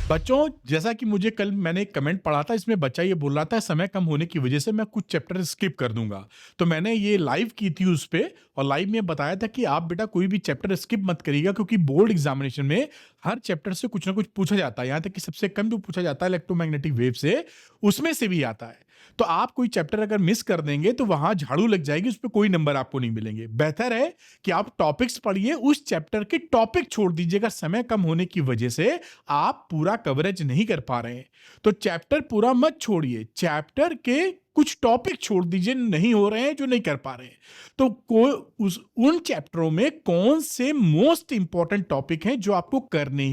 बच्चों, जैसा कि मुझे कल मैंने एक कमेंट पढ़ा था, इसमें बच्चा ये बोल रहा था समय कम होने की वजह से मैं कुछ चैप्टर स्किप कर दूंगा। तो मैंने ये लाइव की थी उस पे, और लाइव में बताया था कि आप बेटा कोई भी चैप्टर स्किप मत करिएगा, क्योंकि बोर्ड एग्जामिनेशन में हर चैप्टर से कुछ ना कुछ पूछा जाता है। यहाँ तक कि सबसे कम जो पूछा जाता है इलेक्ट्रोमैग्नेटिक वेव से, उसमें से भी आता है। तो आप कोई चैप्टर अगर मिस कर देंगे तो वहां झाड़ू लग जाएगी, उस पर कोई नंबर आपको नहीं मिलेंगे। बेहतर है कि आप टॉपिक्स पढ़िए, उस चैप्टर के टॉपिक छोड़ दीजिएगा। समय कम होने की वजह से आप पूरा कवरेज नहीं कर पा रहे हैं, तो चैप्टर पूरा मत छोड़िए, चैप्टर के कुछ टॉपिक छोड़ दीजिए, नहीं हो रहे हैं जो नहीं कर पा रहे हैं। तो उन चैप्टरों में कौन से मोस्ट इंपॉर्टेंट टॉपिक हैं जो आपको करने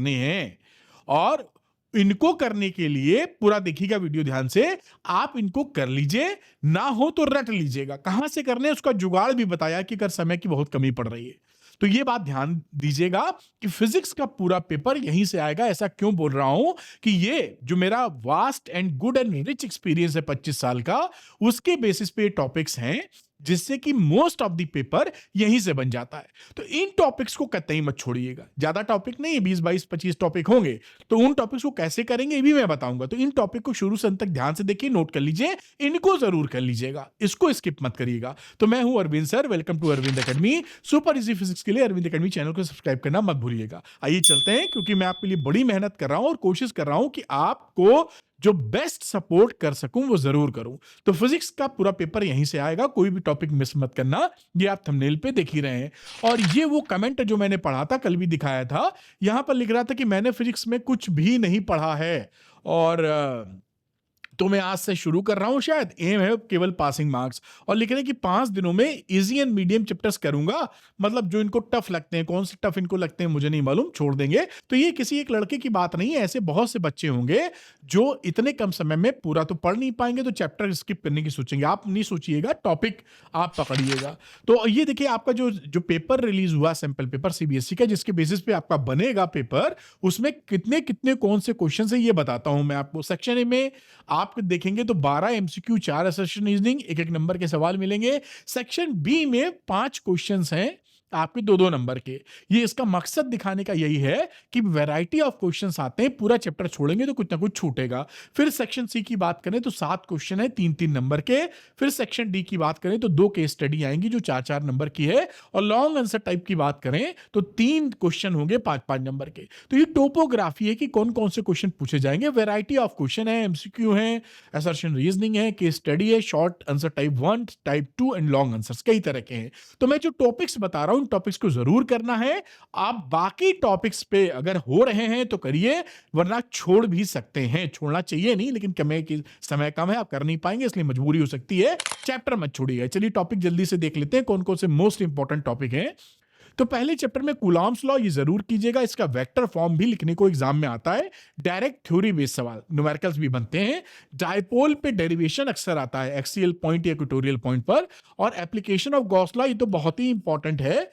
हैं, और इनको करने के लिए पूरा देखिएगा वीडियो ध्यान से। आप इनको कर लीजिए, ना हो तो रट लीजिएगा। कहां से करने हैं उसका जुगाड़ भी बताया कि कर समय की बहुत कमी पड़ रही है। तो ये बात ध्यान दीजिएगा कि फिजिक्स का पूरा पेपर यहीं से आएगा। ऐसा क्यों बोल रहा हूं कि ये जो मेरा vast and good and rich experience है 25 साल का, उसके बेसिस पे टॉपिक्स हैं, जिससे कि मोस्ट ऑफ द पेपर यहीं से बन जाता है। तो इन टॉपिक्स को कतई मत छोड़िएगा। ज्यादा टॉपिक नहीं है, 20 22 25 टॉपिक होंगे। तो उन टॉपिक्स को कैसे करेंगे ये भी मैं बताऊंगा। तो इन टॉपिक को शुरू से अंत तक ध्यान से देखिए, नोट कर लीजिए, इनको जरूर कर लीजिएगा, इसको स्किप मत करिएगा। तो मैं हूं Arvind sir, welcome to Arvind academy. Super easy physics के लिए अरविंद एकेडमी चैनल को सब्सक्राइब करना मत भूलिएगा। आइए चलते हैं, क्योंकि मैं आपके लिए बड़ी मेहनत कर रहा हूं और कोशिश कर रहा हूं कि आपको जो बेस्ट सपोर्ट कर सकूं वो जरूर करूं। तो फिजिक्स का पूरा पेपर यहीं से आएगा, कोई भी टॉपिक मिस मत करना। ये आप थंबनेल पे देख ही रहे हैं। और ये वो कमेंट जो मैंने पढ़ा था, कल भी दिखाया था, यहां पर लिख रहा था कि मैंने फिजिक्स में कुछ भी नहीं पढ़ा है, और तो मैं आज से शुरू कर रहा हूं, शायद एम है केवल पासिंग मार्क्स, और लिख रहे हैं कि 5 दिनों में इजी एंड मीडियम चैप्टर्स करूंगा। मतलब जो इनको टफ लगते हैं, कौन से टफ इनको लगते हैं मुझे नहीं मालूम, छोड़ देंगे। तो ये किसी एक लड़के की बात नहीं है, ऐसे बहुत से बच्चे होंगे जो इतने कम समय में पूरा तो पढ़ नहीं पाएंगे, तो चैप्टर स्किप करने की सोचेंगे। आप नहीं सोचिएगा, टॉपिक आप पकड़िएगा। तो ये देखिए, आपका जो जो पेपर रिलीज हुआ, सैंपल पेपर सीबीएसई का, जिसके बेसिस पे आपका बनेगा पेपर, उसमें कितने कितने कौन से क्वेश्चन है ये बताता हूं मैं आपको। सेक्शन ए में आप देखेंगे तो 12 एमसीक्यू, 4 असर्शन रीजनिंग, एक एक नंबर के सवाल मिलेंगे। सेक्शन बी में 5 क्वेश्चंस हैं आपके 2-2 नंबर के। ये इसका मकसद दिखाने का यही है कि वैरायटी ऑफ क्वेश्चंस आते हैं, पूरा चैप्टर छोड़ेंगे तो कुछ ना कुछ छूटेगा। फिर सेक्शन सी की बात करें तो 7 क्वेश्चन है 3-3 नंबर के। फिर सेक्शन डी की बात करें तो 2 केस स्टडी आएंगी जो 4-4 नंबर की है। और लॉन्ग आंसर टाइप की बात करें तो 3 क्वेश्चन होंगे 5-5 नंबर के। तो ये टोपोग्राफी है कि कौन कौन से क्वेश्चन पूछे जाएंगे। वैरायटी ऑफ क्वेश्चन है, एमसीक्यू है, असर्शन रीजनिंग है, केस स्टडी है, short answer type 1, type 2 and long answers, कई तरह के हैं। तो मैं जो टॉपिक्स बता रहा हूं, टॉपिक्स को जरूर करना है। आप बाकी टॉपिक्स पे अगर हो रहे हैं तो करिए, वरना छोड़ भी सकते हैं। छोड़ना चाहिए नहीं, लेकिन समय कम है, आप कर नहीं पाएंगे, इसलिए मजबूरी हो सकती है। चैप्टर मत छोड़िएगा। चलिए टॉपिक जल्दी से देख लेते हैं, कौन कौन से मोस्ट इंपॉर्टेंट टॉपिक हैं। तो पहले चैप्टर में कूलॉम्स लॉ, ये जरूर कीजिएगा, इसका वेक्टर फॉर्म भी लिखने को एग्जाम में आता है। डायरेक्ट थ्योरी बेस्ड सवाल, न्यूमेरिकल्स भी बनते हैं। डायपोल पे डेरिवेशन अक्सर आता है, एक्सियल पॉइंट या इक्वेटोरियल पॉइंट पर। और एप्लीकेशन ऑफ गॉस लॉ, ये तो बहुत ही इंपॉर्टेंट है।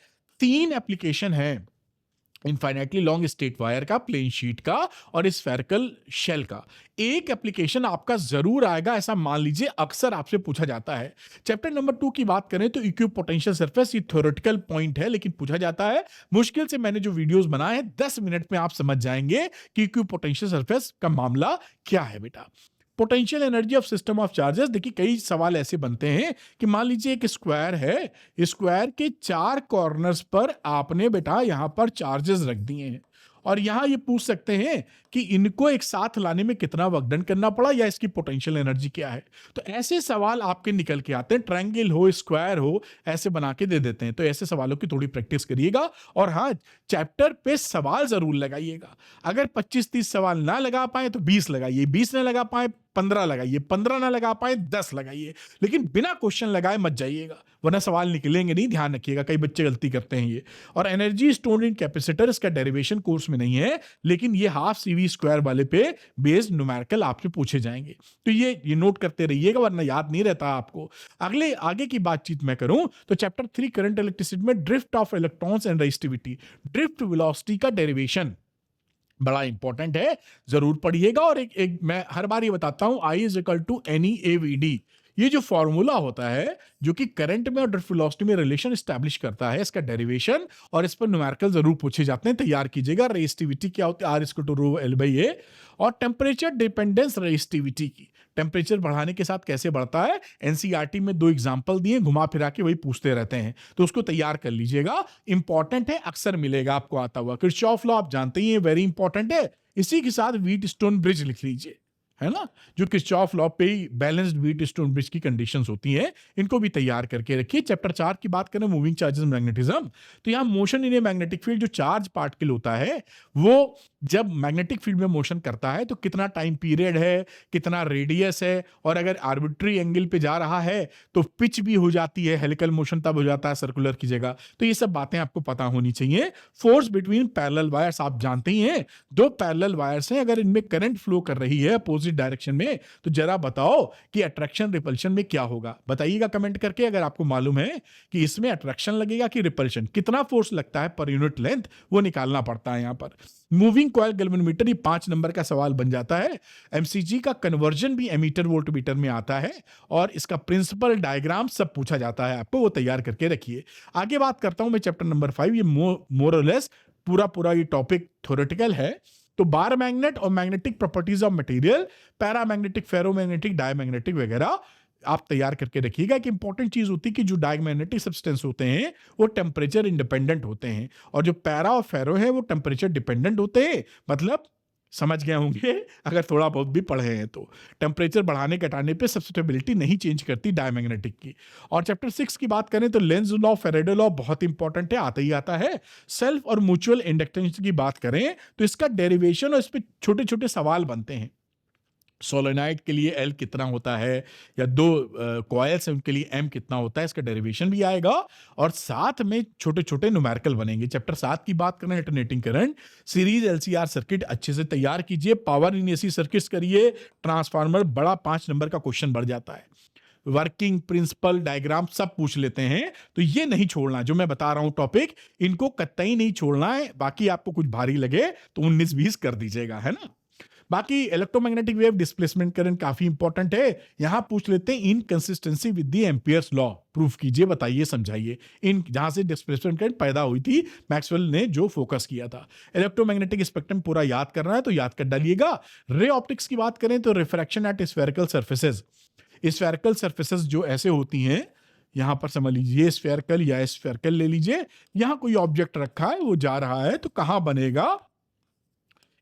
3 एप्लीकेशन है, इनफाइनाइटली लॉन्ग स्ट्रेट वायर का, प्लेन शीट का, और स्फेरिकल शेल का। एक एप्लीकेशन आपका जरूर आएगा, ऐसा मान लीजिए, अक्सर आपसे पूछा जाता है। चैप्टर नंबर 2 की बात करें तो इक्यू पोटेंशियल सरफेस, ये थ्योरेटिकल पॉइंट है, लेकिन पूछा जाता है। मुश्किल से मैंने जो वीडियोस बनाए हैं, 10 मिनट में आप समझ जाएंगे कि इक्यू पोटेंशियल सरफेस का मामला क्या है बेटा। Potential energy of system of charges, देखिए कई सवाल ऐसे बनते हैं कि मान लीजिए एक स्क्वायर है, स्क्वायर के 4 कॉर्नर्स पर आपने बेटा यहां पर चार्जेस रख दिए हैं, और यहां ये पूछ सकते हैं कि इनको एक साथ लाने में कितना वर्क डन करना पड़ा, या इसकी पोटेंशियल एनर्जी क्या है। तो ऐसे सवाल आपके निकल के आते हैं, ट्रायंगल हो, स्क्वायर हो, ऐसे बना के दे देते हैं। तो ऐसे सवालों की थोड़ी प्रैक्टिस करिएगा। और हाँ, चैप्टर पे सवाल जरूर लगाइएगा। अगर 25-30 सवाल ना लगा पाए तो 20 लगाइए, 20 ना लगा पाए 15 लगाइए, 15 ना लगा पाए 10 लगाइए, लेकिन बिना क्वेश्चन लगाए मत जाइएगा, वरना सवाल निकलेंगे नहीं। ध्यान रखिएगा, कई बच्चे गलती करते हैं ये। और एनर्जी स्टोर्ड इन कैपेसिटर, इसका डेरिवेशन कोर्स में नहीं है, लेकिन ये हाफ सीवी स्क्वायर वाले पे बेस्ड न्यूमेरिकल आपसे पूछे जाएंगे। तो ये नोट करते रहिएगा, वरना याद नहीं रहता आपको। आगे की बातचीत मैं करूं तो चैप्टर 3 करंट इलेक्ट्रिसिटी में drift of electrons and resistivity, drift velocity का डेरिवेशन बड़ा इंपॉर्टेंट है, जरूर पढ़िएगा। और एक मैं हर बार ये बताता हूं, I is equal to any AVD, ये जो फॉर्मूला होता है जो कि करंट में और ड्रिफ्ट वेलोसिटी में रिलेशन एस्टैब्लिश करता है, इसका डेरिवेशन और इस पर न्यूमेरिकल जरूर पूछे जाते हैं, तैयार कीजिएगा। रेजिस्टिविटी क्या होती है, R equal to rho L by A, और टेम्परेचर डिपेंडेंस रेजिस्टिविटी की, टेम्परेचर बढ़ाने के साथ कैसे बढ़ता है, एनसीईआरटी में 2 एग्जांपल दिए, घुमा फिरा के वही पूछते रहते हैं, तो उसको तैयार कर लीजिएगा, इंपॉर्टेंट है, अक्सर मिलेगा आपको आता हुआ। किरचॉफ लॉ आप जानते ही हैं, वेरी इंपॉर्टेंट है। इसी के साथ व्हीट स्टोन ब्रिज लिख लीजिए, है ना, जो किरचॉफ लॉ पे बैलेंस्ड व्हीट स्टोन ब्रिज की कंडीशंस होती हैं, इनको भी तैयार करके रखिए। चैप्टर 4 की बात करें, मूविंग चार्जेस मैग्नेटिज्म, तो यहाँ motion in a magnetic field, जो चार्ज पार्टिकल होता है वो जब मैग्नेटिक फील्ड में मोशन करता है तो कितना टाइम पीरियड है, कितना रेडियस है, और अगर आर्बिट्री एंगल पे जा रहा है तो पिच भी हो जाती है, हेलिकल मोशन तब हो जाता है सर्कुलर की जगह, तो ये सब बातें आपको पता होनी चाहिए। फोर्स बिटवीन पैरेलल वायर्स आप जानते ही हैं, 2 पैरेलल वायर्स हैं, अगर इनमें करंट फ्लो कर रही है अपोजिट डायरेक्शन में, तो जरा बताओ कि अट्रैक्शन रिपल्शन में क्या होगा, बताइएगा कमेंट करके। अगर आपको मालूम है कि इसमें अट्रैक्शन लगेगा कि रिपल्शन, कितना फोर्स लगता है पर यूनिट लेंथ, वो निकालना पड़ता है यहाँ पर। मूविंग कॉइल गैल्वेनोमीटर, ये 5 नंबर का सवाल बन जाता है। एमसीजी का कन्वर्जन भी एमीटर वोल्टमीटर में आता है, और इसका प्रिंसिपल डायग्राम सब पूछा जाता है आपको, वो तैयार करके रखिए। आगे बात करता हूं मैं चैप्टर नंबर 5, ये मोर और लेस पूरा ये टॉपिक थ्योरेटिकल है। तो बार मैग्नेट और magnetic properties of material, paramagnetic, ferromagnetic, diamagnetic वगैरह आप तैयार करके रखिएगा। कि इंपॉर्टेंट चीज होती है कि जो डायमैग्नेटिक सब्सटेंस होते हैं वो टेम्परेचर इंडिपेंडेंट होते हैं, और जो पैरा और फेरो है वो टेम्परेचर डिपेंडेंट होते हैं। मतलब समझ गए होंगे अगर थोड़ा बहुत भी पढ़े हैं तो, टेम्परेचर बढ़ाने घटाने पे सब्स्टिट्यूटेबिलिटी नहीं चेंज करती डायमैग्नेटिक की। और चैप्टर 6 की बात करें तो लेंज लॉ, फैराडे लॉ बहुत इंपॉर्टेंट है, आता ही आता है। सेल्फ और म्यूचुअल इंडक्टेंस की बात करें तो इसका डेरिवेशन और इस पे छोटे छोटे सवाल बनते हैं। सोलेनाइड के लिए एल कितना होता है, या 2 कॉइल्स हैं उनके लिए एम कितना होता है, इसका डेरिवेशन भी आएगा, और साथ में छोटे छोटे न्यूमेरिकल बनेंगे। चैप्टर 7 की बात करें, alternating current, series LCR circuit अच्छे से तैयार कीजिए, पावर इन एसी सर्किट्स करिए, ट्रांसफार्मर बड़ा 5 नंबर का क्वेश्चन बढ़ जाता है, वर्किंग प्रिंसिपल डायग्राम सब पूछ लेते हैं, तो ये नहीं छोड़ना, जो मैं बता रहा हूं टॉपिक, इनको कतई नहीं छोड़ना है। बाकी आपको कुछ भारी लगे तो 19-20 कर दीजिएगा, है ना। बाकी इलेक्ट्रोमैग्नेटिक वेव डिस्प्लेसमेंट करंट काफी इंपॉर्टेंट है, यहां पूछ लेते हैं inconsistency with the Ampere's law, proof कीजिए, बताइए, समझाइए। इन जहां से डिस्प्लेसमेंट करंट पैदा हुई थी, मैक्सवेल ने जो फोकस किया था। इलेक्ट्रोमैग्नेटिक स्पेक्ट्रम पूरा याद करना है तो याद कर डालिएगा। रे ऑप्टिक्स की बात करें तो refraction at spherical surfaces, spherical surfaces जो ऐसे होती हैं, यहां पर समझ लीजिए स्फेरिकल या स्फेरिकल ले लीजिए, यहां कोई ऑब्जेक्ट रखा है, वो जा रहा है, तो कहां बनेगा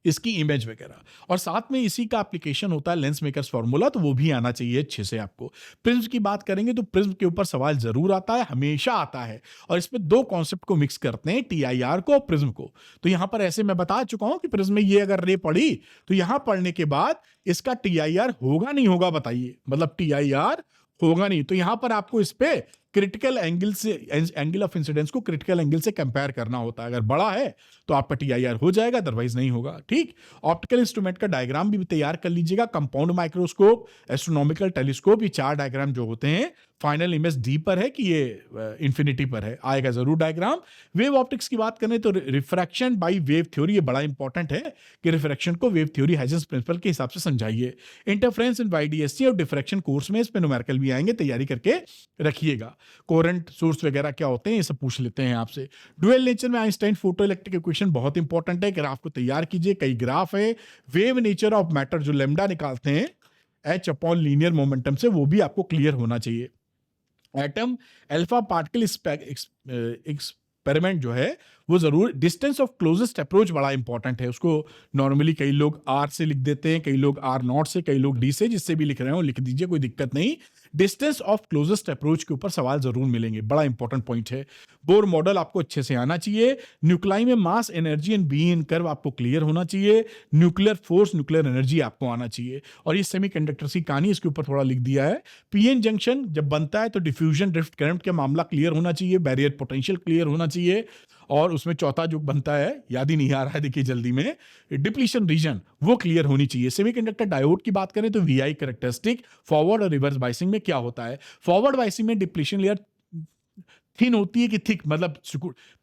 इसकी इमेज वगैरह, और साथ में इसी का एप्लीकेशन होता है लेंस मेकर्स फार्मूला, तो वो भी आना चाहिए अच्छे से आपको। प्रिज्म की बात करेंगे तो प्रिज्म के ऊपर सवाल जरूर आता है, हमेशा आता है, और इसमें 2 कॉन्सेप्ट को मिक्स करते हैं, टीआईआर को और प्रिज्म को। तो यहां पर ऐसे मैं बता चुका हूं कि प्रिज्म में ये अगर रे पड़ी तो यहां पढ़ने के बाद इसका टीआईआर होगा नहीं होगा, बताइए, मतलब टीआईआर होगा नहीं, तो यहां पर आपको इस पे क्रिटिकल एंगल से, एंगल ऑफ इंसिडेंस को क्रिटिकल एंगल से कंपेयर करना होता है, अगर बड़ा है तो आपका टीआईआर हो जाएगा, अदरवाइज नहीं होगा, ठीक। ऑप्टिकल इंस्ट्रूमेंट का डायग्राम भी तैयार कर लीजिएगा, कंपाउंड माइक्रोस्कोप, एस्ट्रोनॉमिकल टेलीस्कोप, ये 4 डायग्राम जो होते हैं, फाइनल इमेज डी पर है कि ये इंफिनिटी पर है, आएगा जरूर डायग्राम। वेव ऑप्टिक्स की बात करें तो रिफ्रैक्शन बाय वेव थ्योरी, ये बड़ा इंपॉर्टेंट है कि रिफ्रैक्शन को वेव थ्योरी हाइजेंस प्रिंसिपल के हिसाब से समझाइए। इंटरफेरेंस इन वाईडीएससी और डिफ्रैक्शन कोर्स में इस पे न्यूमेरिकल भी आएंगे, तैयारी करके रखिएगा। कोरेंट सोर्स वगैरह क्या होते हैं ये सब पूछ लेते हैं आपसे। डुअल नेचर में आइंस्टाइन फोटो इलेक्ट्रिक इक्वेशन बहुत इंपॉर्टेंट है, ग्राफ को तैयार कीजिए, कई ग्राफ है। वेव नेचर ऑफ मैटर जो लैम्डा निकालते हैं एच अपॉन लीनियर मोमेंटम से, वो भी आपको क्लियर होना चाहिए। एटम अल्फा पार्टिकल एक्सपेरिमेंट जो है वो जरूर, डिस्टेंस ऑफ क्लोजेस्ट अप्रोच बड़ा इंपॉर्टेंट है, उसको नॉर्मली कई लोग आर से लिख देते हैं, कई लोग आर नॉट से, कई लोग डी से, जिससे भी लिख रहे हो लिख दीजिए, कोई दिक्कत नहीं। डिस्टेंस ऑफ क्लोजेस्ट अप्रोच के ऊपर सवाल जरूर मिलेंगे, बड़ा इंपॉर्टेंट पॉइंट है। बोर मॉडल आपको अच्छे से आना चाहिए। न्यूक्लाई में mass energy and be in curve आपको क्लियर होना चाहिए। न्यूक्लियर फोर्स, न्यूक्लियर एनर्जी आपको आना चाहिए। और ये सेमीकंडक्टर्स की कहानी इसके ऊपर थोड़ा लिख दिया है। पीएन जंक्शन जब बनता है तो डिफ्यूजन ड्रिफ्ट करंट का मामला क्लियर होना चाहिए, बैरियर पोटेंशियल क्लियर होना चाहिए, और उसमें चौथा जो बनता है, याद ही नहीं आ रहा है, देखिए जल्दी में, डिप्लीशन रीजन, वो क्लियर होनी चाहिए। सेमीकंडक्टर डायोड की बात करें तो वीआई कैरेक्टरिस्टिक, फॉरवर्ड और रिवर्स बाइसिंग में क्या होता है। फॉरवर्ड बाइसिंग में डिप्लीशन लेयर थिन होती है कि थिक, मतलब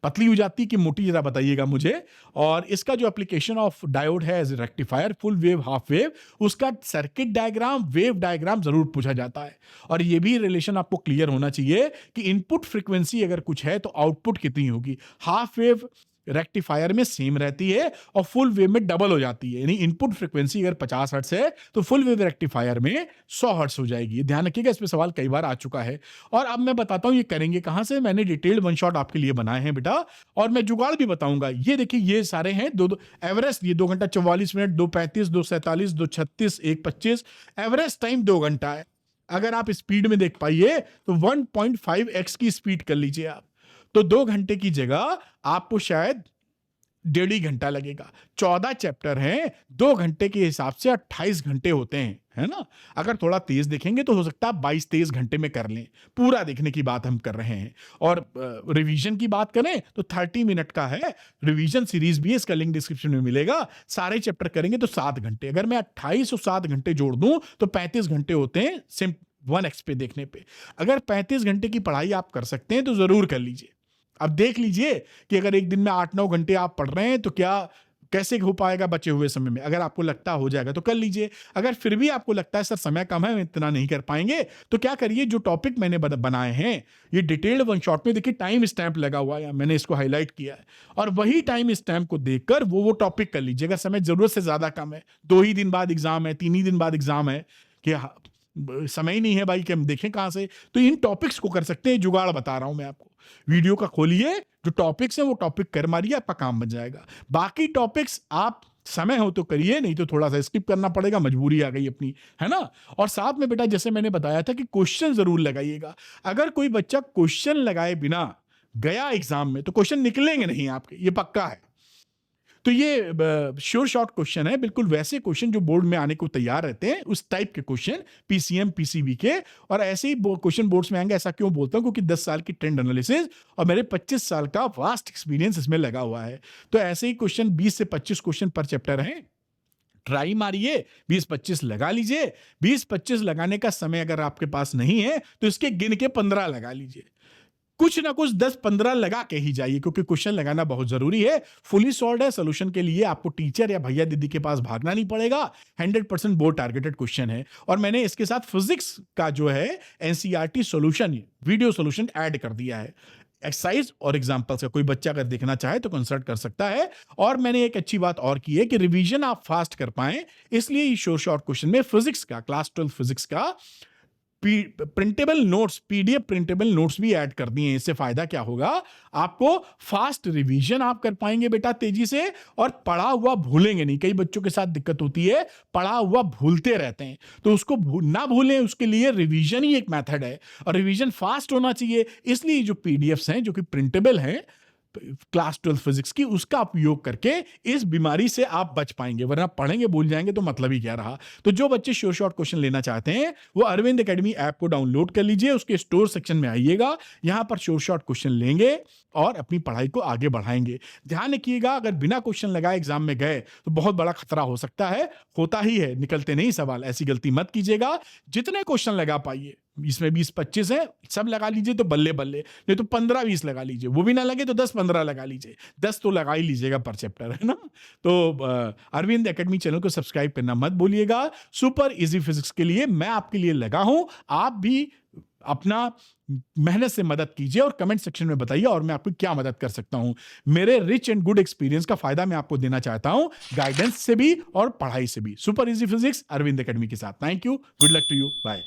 पतली हो जाती है कि मोटी, जरा बताइएगा मुझे। और इसका जो एप्लीकेशन ऑफ डायोड है as rectifier, full wave, half wave, उसका सर्किट डायग्राम, वेव डायग्राम जरूर पूछा जाता है। और ये भी रिलेशन आपको क्लियर होना चाहिए कि इनपुट फ्रीक्वेंसी अगर कुछ है तो आउटपुट कितनी होगी। हाफ वेव रेक्टिफायर में सेम रहती है और फुल वेव में डबल हो जाती है। यानी इनपुट फ्रीक्वेंसी अगर 50 हर्ट्ज है तो फुल वेव रेक्टिफायर में 100 हर्ट्ज हो जाएगी। ध्यान रखिएगा, इस पे सवाल कई बार आ चुका है। और अब मैं बताता हूं ये करेंगे कहां से। मैंने डिटेल्ड वन शॉट आपके लिए बनाए हैं बेटा, और मैं जुगाड़ भी बताऊंगा। ये देखिए, ये सारे हैं दो एवरेज, ये 2 घंटा 44 मिनट, 2:35, 2:47, 2:36, 1:25, एवरेज टाइम 2 घंटा है। अगर आप स्पीड में देख पाइए तो 1.5x की स्पीड कर लीजिए आप, तो 2 घंटे की जगह आपको शायद 1.5 घंटा लगेगा। 14 चैप्टर हैं, 2 घंटे के हिसाब से 28 घंटे होते हैं, है ना। अगर थोड़ा तेज देखेंगे तो हो सकता है 22-23 घंटे में कर लें। पूरा देखने की बात हम कर रहे हैं। और रिवीजन की बात करें तो 30 मिनट का है, रिवीजन सीरीज भी है, इसका लिंक डिस्क्रिप्शन में मिलेगा। सारे चैप्टर करेंगे तो 7 घंटे। अगर मैं 28 और 7 घंटे जोड़ दूं तो 35 घंटे होते हैं सिम 1x पे देखने पे। अगर 35 घंटे की पढ़ाई आप कर सकते हैं तो जरूर कर लीजिए। अब देख लीजिए कि अगर एक दिन में 8-9 घंटे आप पढ़ रहे हैं तो क्या कैसे हो पाएगा बचे हुए समय में। अगर आपको लगता हो जाएगा तो कर लीजिए। अगर फिर भी आपको लगता है सर समय कम है, इतना नहीं कर पाएंगे, तो क्या करिए, जो टॉपिक मैंने बनाए हैं ये डिटेल्ड वन शॉट में देखिए टाइम स्टैंप लगा हुआ है, मैंने इसको हाईलाइट किया है, और वही टाइम स्टैंप को देखकर वो टॉपिक कर लीजिए। अगर समय जरूरत से ज्यादा कम है, 2 ही दिन बाद एग्जाम है, 3 ही दिन बाद एग्जाम है, कि समय ही नहीं है भाई कि हम देखें कहां से, तो इन टॉपिक्स को कर सकते हैं। जुगाड़ बता रहा हूं मैं आपको। वीडियो का खोलिए, जो टॉपिक्स हैं वो टॉपिक कर मारिए, आपका काम बन जाएगा। बाकी टॉपिक्स आप समय हो तो करिए, नहीं तो थोड़ा सा स्किप करना पड़ेगा, मजबूरी आ गई अपनी, है ना। और साथ में बेटा, जैसे मैंने बताया था कि क्वेश्चन जरूर लगाइएगा। अगर कोई बच्चा क्वेश्चन लगाए बिना गया एग्जाम में तो क्वेश्चन निकलेंगे नहीं आपके, ये पक्का है। तो ये श्योर शॉर्ट क्वेश्चन है, बिल्कुल वैसे क्वेश्चन जो बोर्ड में आने को तैयार रहते हैं, उस टाइप के क्वेश्चन, पीसीएम पीसीबी के। और ऐसे ही क्वेश्चन बोर्ड्स में आएंगे। ऐसा क्यों बोलता हूं, क्योंकि 10 साल की ट्रेंड एनालिसिस और मेरे 25 साल का वास्ट एक्सपीरियंस इसमें लगा हुआ है। तो ऐसे ही क्वेश्चन 20 से 25 क्वेश्चन पर चैप्टर हैं। ट्राई मारिए, 20-25 लगा लीजिए। 20-25 लगाने का समय अगर आपके पास नहीं है तो इसके गिन के 15 लगा लीजिए। कुछ ना कुछ 10-15 लगा के ही जाइए, क्योंकि क्वेश्चन लगाना बहुत जरूरी है। फुली सॉल्व्ड है, सोल्यूशन के लिए आपको टीचर या भैया दीदी के पास भागना नहीं पड़ेगा। 100% बोर्ड टारगेटेड क्वेश्चन है। और मैंने इसके साथ फिजिक्स का जो है NCERT solution, video solution add कर दिया है। एक्सरसाइज और एग्जांपल्स का कोई बच्चा अगर देखना चाहे तो कंसल्ट कर सकता है। और मैंने एक अच्छी बात और की है कि रिवीजन आप फास्ट कर पाए, इसलिए शॉर्ट क्वेश्चन में फिजिक्स का, क्लास 12 फिजिक्स का printable notes, PDF printable notes भी ऐड कर दिए हैं। इससे फायदा क्या होगा, आपको फास्ट रिवीजन आप कर पाएंगे बेटा तेजी से, और पढ़ा हुआ भूलेंगे नहीं। कई बच्चों के साथ दिक्कत होती है, पढ़ा हुआ भूलते रहते हैं, तो उसको ना भूलें उसके लिए रिवीजन ही एक मेथड है। और रिवीजन फास्ट होना चाहिए, इसलिए जो पीडीएफ्स हैं जो कि प्रिंटेबल हैं क्लास 12 फिजिक्स की, उसका उपयोग करके इस बीमारी से आप बच पाएंगे। वरना पढ़ेंगे भूल जाएंगे तो मतलब ही क्या रहा। तो जो बच्चे श्योर शॉर्ट क्वेश्चन लेना चाहते हैं वो अरविंद एकेडमी ऐप को डाउनलोड कर लीजिए, उसके स्टोर सेक्शन में आइएगा, यहां पर श्योर शॉर्ट क्वेश्चन लेंगे और अपनी पढ़ाई को आगे बढ़ाएंगे। ध्यान रखिएगा, अगर बिना क्वेश्चन लगाए एग्जाम में गए तो बहुत बड़ा खतरा हो सकता है, होता ही है, निकलते नहीं सवाल। ऐसी गलती मत कीजिएगा। जितने क्वेश्चन लगा पाइए, इसमें 20-25 है, सब लगा लीजिए तो बल्ले बल्ले, नहीं तो 15-20 लगा लीजिए। वो भी ना लगे तो 10-15 लगा लीजिए। 10 तो लगा ही लीजिएगा पर चैप्टर, है ना। तो अरविंद एकेडमी चैनल को सब्सक्राइब करना मत भूलिएगा। सुपर इजी फिजिक्स के लिए मैं आपके लिए लगा हूं। आप भी अपना मेहनत से मदद कीजिए और कमेंट सेक्शन में बताइए और मैं आपकी क्या मदद कर सकता हूं। मेरे रिच एंड गुड एक्सपीरियंस का फायदा मैं आपको देना चाहता हूं, गाइडेंस से भी और पढ़ाई से भी। Super easy physics Arvind academy के साथ। Thank you, good luck to you, bye.